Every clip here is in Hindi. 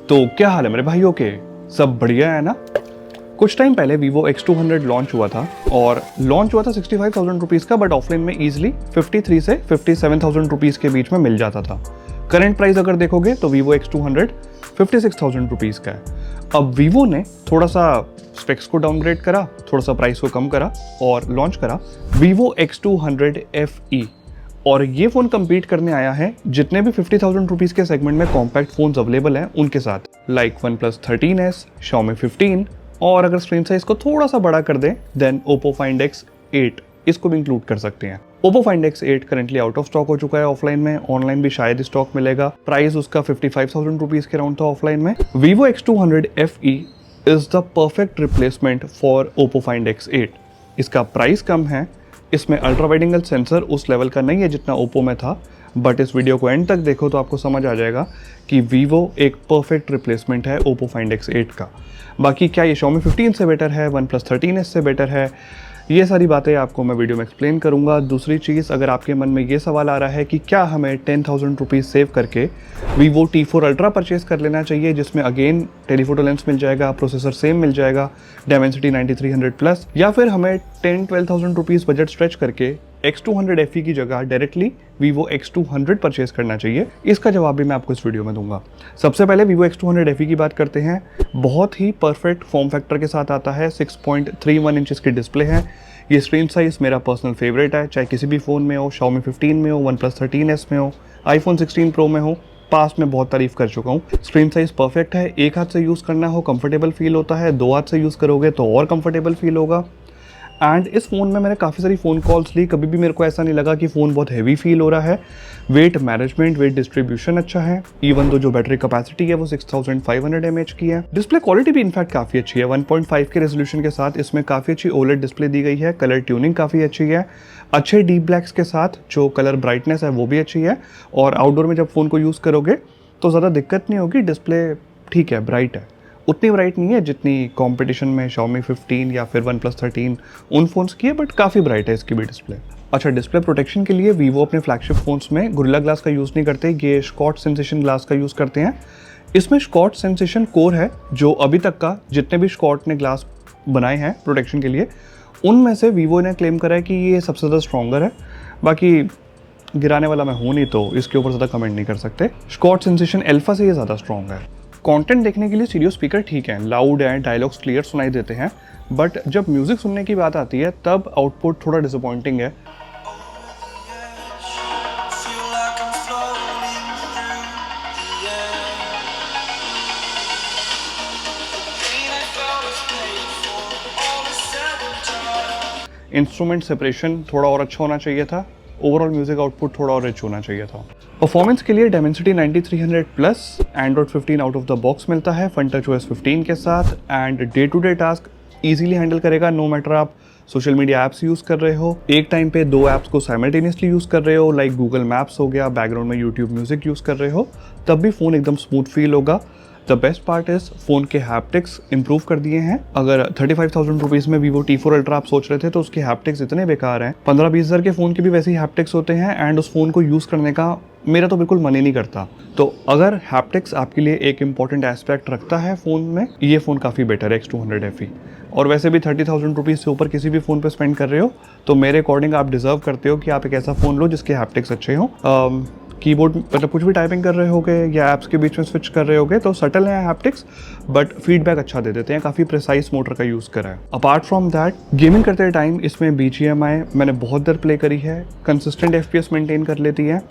तो क्या हाल है मेरे भाइयों के, सब बढ़िया है ना। कुछ टाइम पहले Vivo X200 लॉन्च हुआ था और लॉन्च हुआ था 65,000 रुपीज़ का, बट ऑफलाइन में ईजिली 53 से 57,000 रुपीज़ के बीच में मिल जाता था। करंट प्राइस अगर देखोगे तो Vivo X200 56,000 रुपीज़ का है। अब Vivo ने थोड़ा सा स्पेक्स को डाउनग्रेड करा, थोड़ा सा प्राइस को कम करा और लॉन्च करा Vivo X200 FE। और ये फ़ोन कम्पीट करने आया है जितने भी 50,000 रुपीज़ के सेगमेंट में कॉम्पैक्ट फ़ोन्स अवेलेबल हैं उनके साथ, लाइक OnePlus 13s, Xiaomi 15, और अगर स्क्रीन साइज को थोड़ा सा बड़ा कर दें देन Oppo Find X8 इसको भी इंक्लूड कर सकते हैं। Oppo Find X8 currently out of stock हो चुका है ऑफलाइन में, ऑनलाइन भी शायद स्टॉक मिलेगा। प्राइस उसका 55,000 रुपीज़ के राउंड था ऑफलाइन में। Vivo X200 FE is the perfect replacement for Oppo Find X8। इसका प्राइस कम है, इसमें अल्ट्रा वाइड एंगल सेंसर उस लेवल का नहीं है जितना ओप्पो में था, बट इस वीडियो को एंड तक देखो तो आपको समझ आ जाएगा कि Vivo एक परफेक्ट रिप्लेसमेंट है Oppo Find X8 का। बाकी क्या ये Xiaomi 15 से बेटर है, OnePlus 13s से बेटर है, ये सारी बातें आपको मैं वीडियो में एक्सप्लेन करूंगा। दूसरी चीज़, अगर आपके मन में ये सवाल आ रहा है कि क्या हमें 10,000 रुपीज़ सेव करके Vivo T4 Ultra परचेज कर लेना चाहिए, जिसमें अगेन टेलीफोटो लेंस मिल जाएगा, प्रोसेसर सेम मिल जाएगा, Dimensity 9300+, या फिर हमें 10-12,000 रुपीज़ बजट स्ट्रेच करके X200 FE की जगह डायरेक्टली Vivo X200 परचेज करना चाहिए, इसका जवाब भी मैं आपको इस वीडियो में दूंगा। सबसे पहले Vivo X200 FE की बात करते हैं। बहुत ही परफेक्ट फॉर्म फैक्टर के साथ आता है, 6.31 इंचेस की डिस्प्ले है। ये स्क्रीन साइज मेरा पर्सनल फेवरेट है, चाहे किसी भी फ़ोन में हो, Xiaomi 15 में हो, OnePlus 13s में हो, iPhone 16 Pro में हो, पास्ट में बहुत तारीफ कर चुका हूँ। स्क्रीन साइज परफेक्ट है, एक हाथ से यूज़ करना हो कंफर्टेबल फील होता है, दो हाथ से यूज़ करोगे तो और कंफर्टेबल फील होगा। एंड इस फ़ोन में मैंने काफ़ी सारी फ़ोन कॉल्स ली, कभी भी मेरे को ऐसा नहीं लगा कि फ़ोन बहुत हैवी फील हो रहा है। वेट मैनेजमेंट, वेट डिस्ट्रीब्यूशन अच्छा है, इवन तो जो बैटरी कैपेसिटी है वो 6500 mAh की है। डिस्प्ले क्वालिटी भी इनफैक्ट काफ़ी अच्छी है, 1.5 के रेजोल्यूशन के साथ इसमें काफ़ी अच्छी OLED डिस्प्ले दी गई है। कलर ट्यूनिंग काफ़ी अच्छी है, अच्छे डीप ब्लैक्स के साथ जो कलर ब्राइटनेस है वो भी अच्छी है। और आउटडोर में जब फ़ोन को यूज़ करोगे तो ज़्यादा दिक्कत नहीं होगी, डिस्प्ले ठीक है, ब्राइट है, उतनी ब्राइट नहीं है जितनी कंपटीशन में Xiaomi 15 या फिर OnePlus 13 उन फोन्स की है, बट काफ़ी ब्राइट है इसकी भी डिस्प्ले। अच्छा, डिस्प्ले प्रोटेक्शन के लिए Vivo अपने फ्लैगशिप फोन्स में गोरिल्ला ग्लास का यूज़ नहीं करते, ये स्कॉच सेंसेशन ग्लास का यूज़ करते हैं। इसमें स्कॉच सेंसेशन कोर है, जो अभी तक का जितने भी स्कॉच ने ग्लास बनाए हैं प्रोटेक्शन के लिए, उनमें से Vivo ने क्लेम करा है कि ये सबसे ज़्यादा स्ट्रॉन्गर है। बाकी गिराने वाला मैं हूँ नहीं तो इसके ऊपर ज़्यादा कमेंट नहीं कर सकते। स्कॉच सेंसेशन अल्फा से ये ज़्यादा स्ट्रॉन्ग है। कंटेंट देखने के लिए स्टीरियो स्पीकर ठीक है, लाउड है, डायलॉग्स क्लियर सुनाई देते हैं, बट जब म्यूजिक सुनने की बात आती है तब आउटपुट थोड़ा डिसअपॉइंटिंग है। इंस्ट्रूमेंट सेपरेशन थोड़ा और अच्छा होना चाहिए था, ओवरऑल म्यूजिक आउटपुट थोड़ा और रिच होना चाहिए था। परफॉर्मेंस के लिए Dimensity 9300+, Android 15 out of the box मिलता है FunTouch OS 15 के साथ, and day to day task easily handle करेगा, नो मैटर आप सोशल मीडिया ऐप्स यूज़ कर रहे हो, एक टाइम पे दो ऐप्स को साइमल्टेनियसली यूज़ कर रहे हो, लाइक गूगल मैप्स हो गया, बैकग्राउंड में यूट्यूब म्यूजिक यूज़ कर रहे हो, तब भी फ़ोन एकदम स्मूथ फील होगा। The best part is phone के हैप्टिक्स इंप्रूव कर दिए हैं। अगर 35,000 रुपीज़ में Vivo T4 Ultra आप सोच रहे थे तो उसके हैप्टिक्स इतने बेकार हैं, 15-20 हज़ार के फ़ोन के भी वैसे ही हैप्टिक्स होते हैं, एंड उस फ़ोन को यूज़ करने का मेरा तो बिल्कुल मन ही नहीं करता। तो अगर हैप्टिक्स आपके लिए एक इंपॉर्टेंट एस्पेक्ट रखता है फ़ोन में, ये फ़ोन काफ़ी बेटर है X200 FE। और वैसे भी 30,000 रुपीज़ से ऊपर किसी भी फ़ोन पे स्पेंड कर रहे हो तो मेरे अकॉर्डिंग आप डिज़र्व करते हो कि आप एक ऐसा फ़ोन लो जिसके हैप्टिक्स अच्छे हों। कीबोर्ड मतलब कुछ भी टाइपिंग कर रहे होगे या ऐप्स के बीच में स्विच कर रहे होगे तो सटल है हैप्टिक्स, बट फीडबैक अच्छा दे देते हैं, काफ़ी प्रिसाइज मोटर का यूज़ करा है। अपार्ट फ्रॉम दैट, गेमिंग करते टाइम इसमें BGMI मैंने बहुत देर प्ले करी है, कंसिस्टेंट FPS मेंटेन कर लेती है।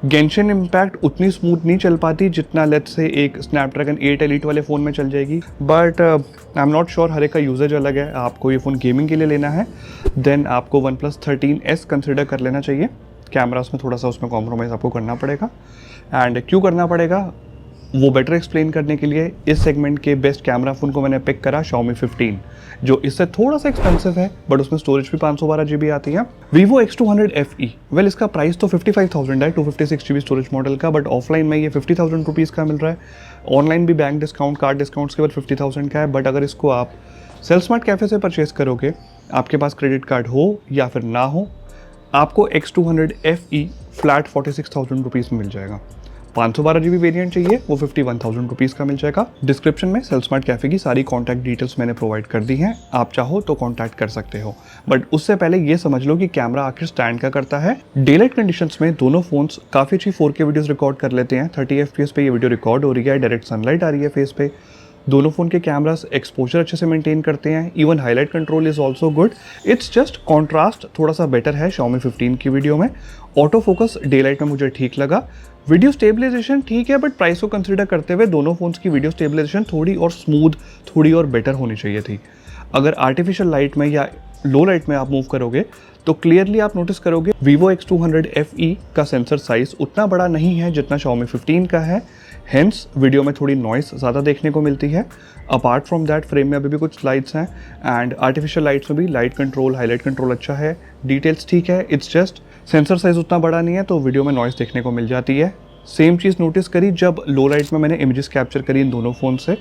गेंशिन इम्पैक्ट उतनी स्मूथ नहीं चल पाती जितना लेट्स से एक स्नैपड्रैगन 8 एलीट वाले फ़ोन में चल जाएगी, but I am not sure, हर एक का यूजेज अलग है। आपको ये फ़ोन गेमिंग के लिए लेना है देन आपको OnePlus 13s कंसिडर कर लेना चाहिए। कैमरास में थोड़ा सा उसमें कॉम्प्रोमाइज़ आपको करना पड़ेगा, एंड क्यों करना पड़ेगा वो बेटर एक्सप्लेन करने के लिए इस सेगमेंट के बेस्ट कैमरा फ़ोन को मैंने पिक करा Xiaomi 15, जो इससे थोड़ा सा एक्सपेंसिव है बट उसमें स्टोरेज भी 512 GB आती है। Vivo X200 FE, वेल इसका प्राइस तो 55,000 है 256 GB स्टोरेज मॉडल का, बट ऑफलाइन में ये 50,000 रुपीज़ का मिल रहा है। ऑनलाइन भी बैंक डिस्काउंट, कार्ड डिस्काउंट्स के बाद 50,000 का है, बट अगर इसको आप सेल्समार्ट कैफ़े से परचेज करोगे, आपके पास क्रेडिट कार्ड हो या फिर ना हो, आपको X200 FE फ्लैट 46,000 रुपीज़ में मिल जाएगा। 512GB वेरिएंट चाहिए वो 51,000 रुपीज़ का मिल जाएगा। डिस्क्रिप्शन में सेलस्मार्ट कैफ़े की सारी कॉन्टैक्ट डिटेल्स मैंने प्रोवाइड कर दी हैं, आप चाहो तो कॉन्टैक्ट कर सकते हो। बट उससे पहले ये समझ लो कि कैमरा आखिर स्टैंड क्या करता है। डे लाइट कंडीशंस में दोनों फोन्स काफ़ी अच्छी 4K वीडियोस रिकॉर्ड कर लेते हैं। 30 FPS पे ये वीडियो रिकॉर्ड हो रही है, डायरेक्ट सनलाइट आ रही है फेस पे। दोनों फ़ोन के कैमरास एक्सपोजर अच्छे से मेंटेन करते हैं, even highlight control is also good. It's just contrast थोड़ा सा बेटर है Xiaomi 15 की वीडियो में। ऑटो फोकस डे लाइट में मुझे ठीक लगा। वीडियो स्टेबलाइजेशन ठीक है, बट प्राइस को कंसिडर करते हुए दोनों फोन्स की वीडियो स्टेबलाइजेशन थोड़ी और स्मूथ, थोड़ी और बेटर होनी चाहिए थी। अगर आर्टिफिशियल लाइट में या लो लाइट में आप मूव करोगे तो क्लियरली आप नोटिस करोगे Vivo X200 FE का सेंसर साइज उतना बड़ा नहीं है जितना Xiaomi 15 का है। हेंस वीडियो में थोड़ी नॉइस ज़्यादा देखने को मिलती है। अपार्ट फ्रॉम दैट फ्रेम में अभी भी कुछ लाइट्स हैं एंड आर्टिफिशियल लाइट्स में भी लाइट कंट्रोल, हाईलाइट कंट्रोल अच्छा है, डिटेल्स ठीक है। इट्स जस्ट सेंसर साइज उतना बड़ा नहीं है तो वीडियो में नॉइस देखने को मिल जाती है। सेम चीज़ नोटिस करी जब लो लाइट में मैंने इमेजेस कैप्चर करी इन दोनों फ़ोन से।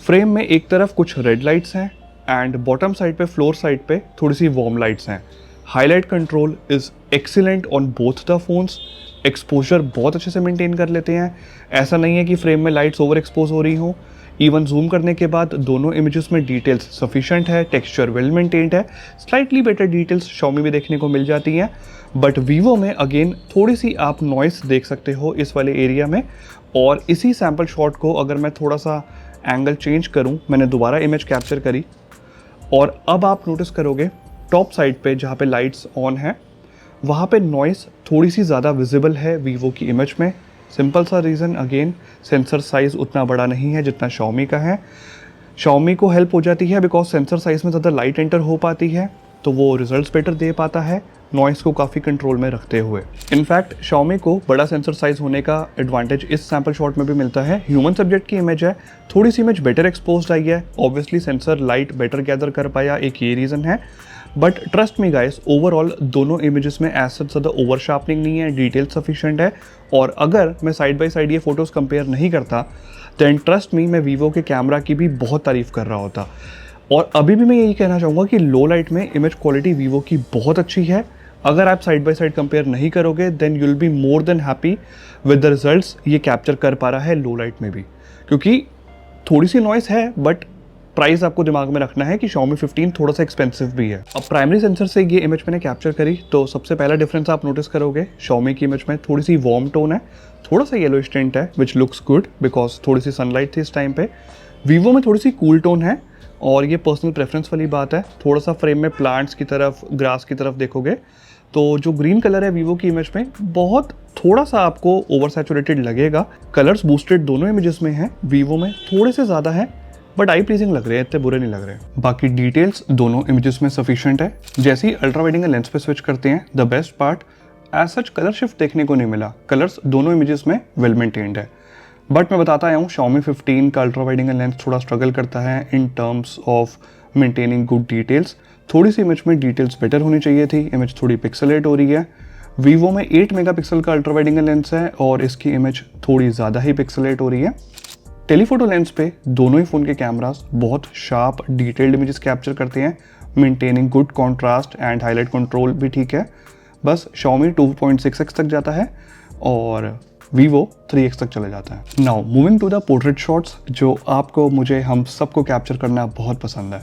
फ्रेम में एक तरफ कुछ रेड लाइट्स हैं एंड बॉटम साइड पे, फ्लोर साइड पे थोड़ी सी वार्म लाइट्स हैं। Highlight control is excellent on both the phones. Exposure बहुत अच्छे से मेंटेन कर लेते हैं। ऐसा नहीं है कि फ्रेम में लाइट्स ओवर एक्सपोज हो रही हो। इवन जूम करने के बाद दोनों इमेजेस में डिटेल्स सफिशिएंट है, टेक्सचर वेल मेंटेन्ड है। स्लाइटली बेटर डिटेल्स Xiaomi में देखने को मिल जाती हैं, बट Vivo में अगेन थोड़ी सी आप नॉइस देख सकते हो इस वाले एरिया में। और इसी सैम्पल शॉट को अगर मैं थोड़ा सा एंगल चेंज करूँ, मैंने दोबारा इमेज कैप्चर करी और अब आप नोटिस करोगे टॉप साइड पे जहाँ पे लाइट्स ऑन है वहाँ पे नॉइस थोड़ी सी ज़्यादा विजिबल है Vivo की इमेज में। सिंपल सा रीज़न, अगेन सेंसर साइज़ उतना बड़ा नहीं है जितना Xiaomi का है। Xiaomi को हेल्प हो जाती है बिकॉज सेंसर साइज़ में ज़्यादा लाइट एंटर हो पाती है तो वो रिजल्ट्स बेटर दे पाता है नॉइस को काफ़ी कंट्रोल में रखते हुए। इनफैक्ट Xiaomi को बड़ा सेंसर साइज़ होने का एडवांटेज इस सैम्पल शॉट में भी मिलता है। ह्यूमन सब्जेक्ट की इमेज है, थोड़ी सी इमेज बेटर एक्सपोज्ड आई है। Obviously sensor light better gather कर पाया, एक ये रीज़न है। But trust me guys, overall दोनों इमेजेस में ऐसा ज़्यादा ओवर शार्पनिंग नहीं है, डिटेल सफिशिएंट है। और अगर मैं साइड बाय साइड ये फोटोज़ कंपेयर नहीं करता दैन ट्रस्ट मी, मैं Vivo के कैमरा की भी बहुत तारीफ़ कर रहा होता। और अभी भी मैं यही कहना चाहूँगा कि लो लाइट में इमेज क्वालिटी Vivo की बहुत अच्छी है। अगर आप साइड बाय साइड कंपेयर नहीं करोगे then you will be more than happy with the results ये कैप्चर कर पा रहा है लो लाइट में भी। क्योंकि थोड़ी सी नॉइस है बट प्राइस आपको दिमाग में रखना है कि Xiaomi 15 थोड़ा सा एक्सपेंसिव भी है। अब प्राइमरी सेंसर से ये इमेज मैंने कैप्चर करी तो सबसे पहला डिफरेंस आप नोटिस करोगे Xiaomi की इमेज में थोड़ी सी वार्म टोन है, थोड़ा सा येलो टिंट है विच लुक्स गुड बिकॉज थोड़ी सी सनलाइट थी इस टाइम पे। Vivo में थोड़ी सी कूल टोन है और ये पर्सनल प्रेफरेंस वाली बात है। थोड़ा सा फ्रेम में प्लांट्स की तरफ, ग्रास की तरफ देखोगे तो जो ग्रीन कलर है Vivo की इमेज में बहुत थोड़ा सा आपको ओवर सैचुरेटेड लगेगा। कलर्स बूस्टेड दोनों इमेजेस में हैं, Vivo में थोड़े से ज़्यादा है बट आई प्लीजिंग लग रहे हैं, इतने बुरे नहीं लग रहे। बाकी डिटेल्स दोनों इमेजेस में सफिशिएंट है। जैसे ही अल्ट्रा वाइड एंगल लेंस पे स्विच करते हैं, the best part is such colour shift देखने को नहीं मिला। कलर्स दोनों इमेजेस में वेल मेंटेन्ड है। बट मैं बताता आया हूँ Xiaomi 15 का अल्ट्रा वाइड एंगल लेंस थोड़ा स्ट्रगल करता है in terms of maintaining good details. थोड़ी सी इमेज में डिटेल्स बेटर होनी चाहिए थी, इमेज थोड़ी पिक्सलेट हो रही है। Vivo में 8 मेगापिक्सल का अल्ट्रा वाइड एंगल लेंस है और इसकी इमेज थोड़ी ज़्यादा ही पिक्सलेट हो रही है। टेलीफोटो लेंस पे दोनों ही फ़ोन के कैमरास बहुत शार्प डिटेल्ड इमेजेस कैप्चर करते हैं, maintaining good contrast and highlight control भी ठीक है। बस Xiaomi 2.6x तक जाता है और Vivo 3x तक चले जाता है। Now moving to the portrait shots जो आपको, मुझे, हम सबको कैप्चर करना बहुत पसंद है।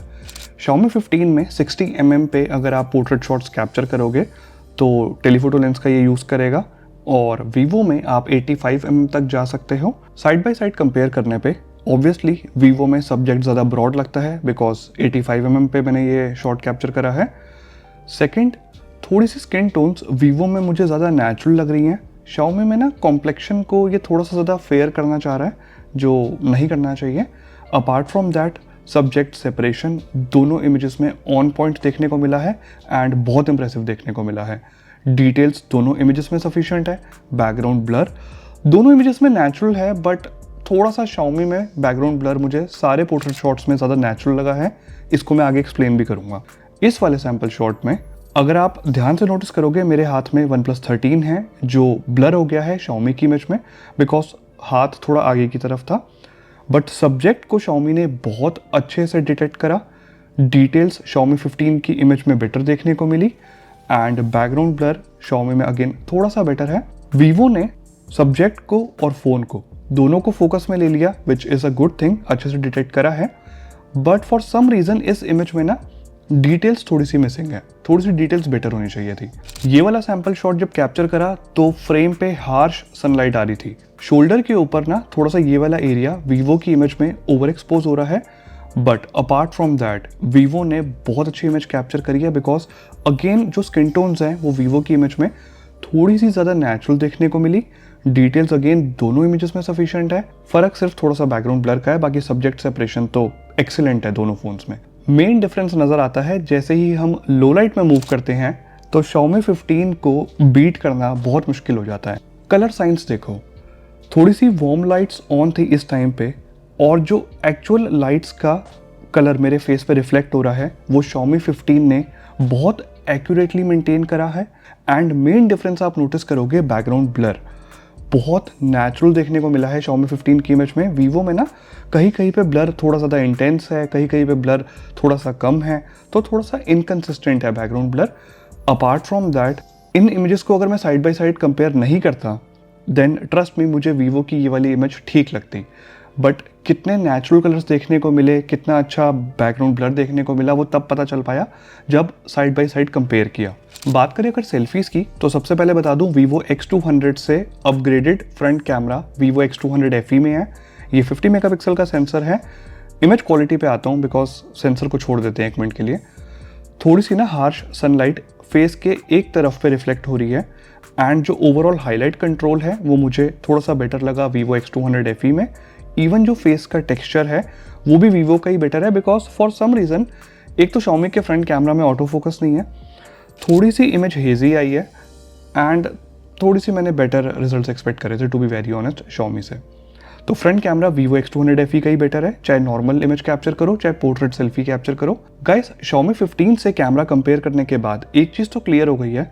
Xiaomi 15 में 60 mm पे अगर आप पोर्ट्रेट शॉट्स कैप्चर करोगे तो टेलीफोटो लेंस का ये यूज़ करेगा और Vivo में आप 85 mm तक जा सकते हो। साइड बाय साइड कंपेयर करने पे ऑब्वियसली Vivo में सब्जेक्ट ज़्यादा ब्रॉड लगता है बिकॉज 85 mm पे मैंने ये शॉट कैप्चर करा है। सेकंड, थोड़ी सी स्किन टोन्स Vivo में मुझे ज़्यादा नेचुरल लग रही हैं। Xiaomi में ना कॉम्प्लेक्शन को ये थोड़ा सा ज़्यादा फेयर करना चाह रहा है जो नहीं करना चाहिए। Apart from that subject separation दोनों इमेजेस में ऑन पॉइंट देखने को मिला है एंड बहुत इंप्रेसिव देखने को मिला है। डिटेल्स दोनों इमेजेस में सफिशिएंट है। बैकग्राउंड ब्लर दोनों इमेजेस में नेचुरल है बट थोड़ा सा Xiaomi में बैकग्राउंड ब्लर मुझे सारे पोर्ट्रेट शॉट्स में ज़्यादा नेचुरल लगा है। इसको मैं आगे एक्सप्लेन भी करूँगा। इस वाले सैम्पल शॉट में अगर आप ध्यान से नोटिस करोगे मेरे हाथ में OnePlus 13 है जो ब्लर हो गया है Xiaomi की इमेज में बिकॉज हाथ थोड़ा आगे की तरफ था। बट सब्जेक्ट को Xiaomi ने बहुत अच्छे से डिटेक्ट करा। डिटेल्स Xiaomi 15 की इमेज में बेटर देखने को मिली एंड बैकग्राउंड ब्लर Xiaomi में अगेन थोड़ा सा बेटर है। Vivo ने 2.6x तक जाता है और Vivo में 3x तक चले जाता है। सब्जेक्ट को और फ़ोन को दोनों को फोकस में ले लिया, which is a good thing, अच्छे से डिटेक्ट करा है। बट फॉर सम रीज़न इस इमेज में ना डिटेल्स थोड़ी सी मिसिंग है, थोड़ी सी डिटेल्स बेटर होनी चाहिए थी। ये वाला सैंपल शॉट जब कैप्चर करा तो फ्रेम पे हार्श सनलाइट आ रही थी, शोल्डर के ऊपर ना थोड़ा सा ये वाला एरिया वीवो की इमेज में ओवर एक्सपोज हो रहा है। But apart from that Vivo ने बहुत अच्छी इमेज कैप्चर करी है, बिकॉज अगेन जो स्किन टोन्स हैं वो वीवो की इमेज में थोड़ी सी ज़्यादा नेचुरल देखने को मिली। डिटेल्स अगेन दोनों इमेजेस में सफिशिएंट है, फर्क सिर्फ थोड़ा सा बैकग्राउंड ब्लर का है, बाकी सब्जेक्ट सेपरेशन तो एक्सीलेंट है दोनों फोन्स में। मेन डिफरेंस नज़र आता है जैसे ही हम लो लाइट में मूव करते हैं तो Xiaomi 15 को बीट करना बहुत मुश्किल हो जाता है। कलर साइंस देखो, थोड़ी सी वार्म लाइट्स ऑन थी इस टाइम पे, और जो एक्चुअल लाइट्स का कलर मेरे फेस पे रिफ्लेक्ट हो रहा है वो Xiaomi 15 ने बहुत एक्यूरेटली मेंटेन करा है। एंड मेन डिफरेंस आप नोटिस करोगे बैकग्राउंड ब्लर बहुत नेचुरल देखने को मिला है Xiaomi 15 की इमेज में। वीवो में ना कहीं कहीं पे ब्लर थोड़ा ज़्यादा इंटेंस है, कहीं कहीं पे ब्लर थोड़ा सा कम है, तो थोड़ा सा इनकन्सिस्टेंट है background blur. Apart from that in images को अगर मैं साइड बाय साइड कंपेयर नहीं करता देन ट्रस्ट मी मुझे वीवो की ये वाली इमेज ठीक लगती। बट कितने नेचुरल कलर्स देखने को मिले, कितना अच्छा बैकग्राउंड ब्लर देखने को मिला, वो तब पता चल पाया जब साइड बाय साइड कंपेयर किया। बात करें अगर सेल्फीज़ की तो सबसे पहले बता दूं Vivo X200 से upgraded front camera Vivo X200 FE में है। ये 50 मेगापिक्सल का सेंसर है। इमेज क्वालिटी पे आता हूँ बिकॉज सेंसर को छोड़ देते हैं एक मिनट के लिए। थोड़ी सी ना हार्श सनलाइट फेस के एक तरफ पे रिफ्लेक्ट हो रही है, एंड जो ओवरऑल हाईलाइट कंट्रोल है वो मुझे थोड़ा सा बेटर लगा Vivo X200 FE में। इवन जो फेस का टेक्सचर है वो भी Vivo का ही बेटर है, बिकॉज फॉर सम रीज़न एक तो Xiaomi के फ्रंट कैमरा में ऑटो फोकस नहीं है, थोड़ी सी इमेज हेजी आई है, एंड थोड़ी सी मैंने बेटर रिजल्ट्स एक्सपेक्ट करे थे to be very honest Xiaomi से। तो front camera Vivo X200 FE का ही बेटर है, चाहे नॉर्मल इमेज कैप्चर करो चाहे पोर्ट्रेट सेल्फी कैप्चर करो। गाइस Xiaomi 15 से कैमरा कंपेयर करने के बाद एक चीज़ तो क्लियर हो गई है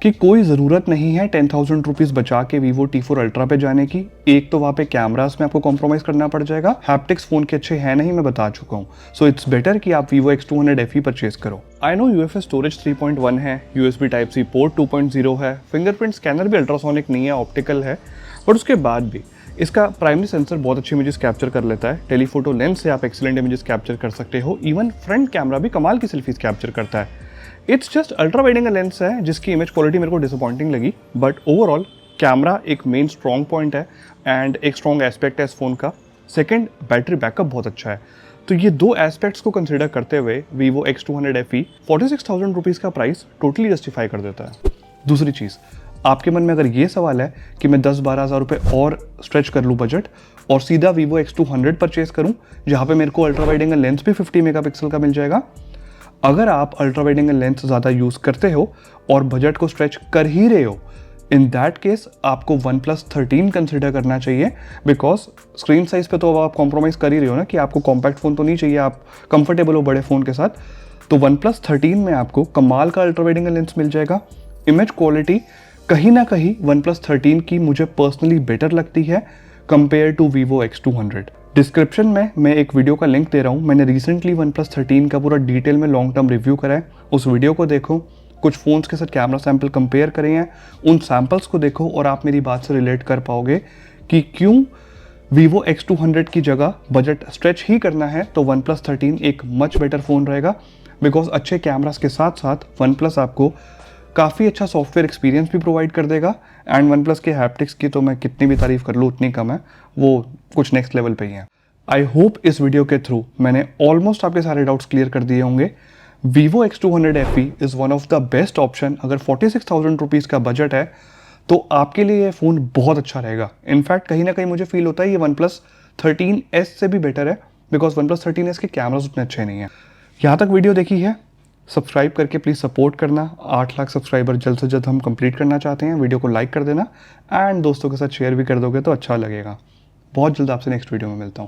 कि कोई ज़रूरत नहीं है 10,000 रुपीज़ बचा के Vivo T4 Ultra पे जाने की। एक तो वहाँ पे कैमरास में आपको कॉम्प्रोमाइज़ करना पड़ जाएगा, हैप्टिक्स फ़ोन के अच्छे हैं नहीं, मैं बता चुका हूँ। सो इट्स बेटर कि आप Vivo X200 FE परचेज करो। आई नो UFS स्टोरेज 3.1 है, USB Type-C पोर्ट 2.0 है, फिंगरप्रिंट स्कैनर भी अल्ट्रासोनिक नहीं है, ऑप्टिकल है, बट उसके बाद भी इसका प्राइमरी सेंसर बहुत अच्छी इमेजेस कैप्चर कर लेता है। टेलीफोटो लेंस से आप एक्सीलेंट इमेजेस कैप्चर कर सकते हो। इवन फ्रंट कैमरा भी कमाल की सेल्फीज कैप्चर करता है। It's just ultra wide angle lens है जिसकी इमेज क्वालिटी मेरे को डिसअपॉइंटिंग लगी, बट ओवरऑल कैमरा एक मेन स्ट्रॉन्ग पॉइंट है एंड एक स्ट्रॉन्ग एस्पेक्ट है इस फोन का। सेकंड, बैटरी बैकअप बहुत अच्छा है। तो ये दो एस्पेक्ट्स को कंसिडर करते हुए Vivo X200 FE 46,000 रुपीज़ का प्राइस टोटली जस्टिफाई कर देता है। दूसरी चीज़, आपके मन में अगर ये सवाल है कि मैं 10-12 हज़ार रुपये और स्ट्रेच कर लूँ बजट और सीधा Vivo X200 परचेज करूँ जहाँ पे मेरे को अल्ट्रा वाइड एंगल लेंस भी 50 मेगापिक्सल का मिल जाएगा, अगर आप अल्ट्रा वाइड एंगल लेंस ज़्यादा यूज़ करते हो और बजट को स्ट्रेच कर ही रहे हो, इन दैट केस आपको OnePlus 13 कंसिडर करना चाहिए, बिकॉज स्क्रीन साइज पे तो अब आप कॉम्प्रोमाइज़ कर ही रहे हो ना कि आपको कॉम्पैक्ट फ़ोन तो नहीं चाहिए, आप कंफर्टेबल हो बड़े फ़ोन के साथ। तो OnePlus 13 में आपको कमाल का अल्ट्रा वाइड एंगल लेंस मिल जाएगा। इमेज क्वालिटी कहीं ना कहीं OnePlus 13 की मुझे पर्सनली बेटर लगती है compare to Vivo X200। Description में मैं एक वीडियो का लिंक दे रहा हूँ, मैंने रिसेंटली OnePlus 13 का पूरा डिटेल में लॉन्ग टर्म रिव्यू करा है, उस वीडियो को देखो, कुछ फ़ोन्स के साथ कैमरा सैंपल कंपेयर करे हैं, उन सैंपल्स को देखो और आप मेरी बात से रिलेट कर पाओगे कि क्यों Vivo X200 की जगह बजट स्ट्रेच ही करना है तो OnePlus 13 एक मच बेटर फ़ोन रहेगा। बिकॉज अच्छे कैमरास के साथ साथ OnePlus आपको काफ़ी अच्छा सॉफ्टवेयर एक्सपीरियंस भी प्रोवाइड कर देगा, एंड OnePlus के हैप्टिक्स की तो मैं कितनी भी तारीफ कर लूँ उतनी कम है, वो कुछ नेक्स्ट लेवल पे ही है। आई होप इस वीडियो के थ्रू मैंने ऑलमोस्ट आपके सारे डाउट्स क्लियर कर दिए होंगे। Vivo X200 FE is one of the best option. अगर 46,000 रुपीज़ का बजट है तो आपके लिए ये फ़ोन बहुत अच्छा रहेगा। इनफैक्ट कहीं ना कहीं मुझे फील होता है ये OnePlus 13S से भी बेटर है, बिकॉज OnePlus 13S के कैमरास उतने अच्छे नहीं हैं। यहाँ तक वीडियो देखी है, सब्सक्राइब करके प्लीज़ सपोर्ट करना। 8 लाख सब्सक्राइबर जल्द से जल्द हम कंप्लीट करना चाहते हैं। वीडियो को लाइक कर देना एंड दोस्तों के साथ शेयर भी कर दोगे तो अच्छा लगेगा। बहुत जल्द आपसे नेक्स्ट वीडियो में मिलता हूँ।